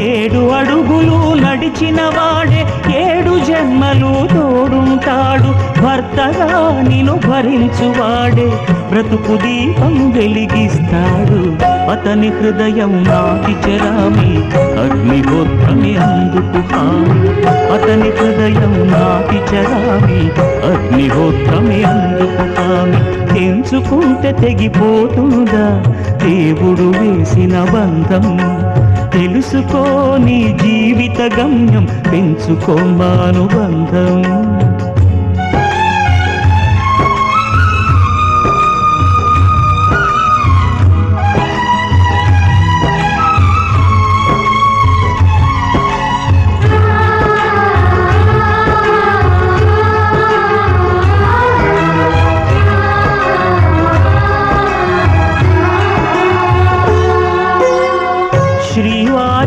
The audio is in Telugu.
7 అడుగులు నడిచిన వాడే 7 జన్మలు తోడుంటాడు. భర్తగా నిన్ను భరించువాడే బ్రతుకు దీపం వెలిగిస్తాడు. అతని హృదయం నాటి చెరామి అగ్నిహోత్రమే అందుకు హామీ. అతని హృదయం నాటి చెరామి అగ్నిహోత్రమే అందుకు హామీ. తెంచుకుంటే తెగిపోతుందా దేవుడు వేసిన బంధం? తెలుసుకో నీ జీవిత గమ్యం, పెంచుకోమానుబంధం.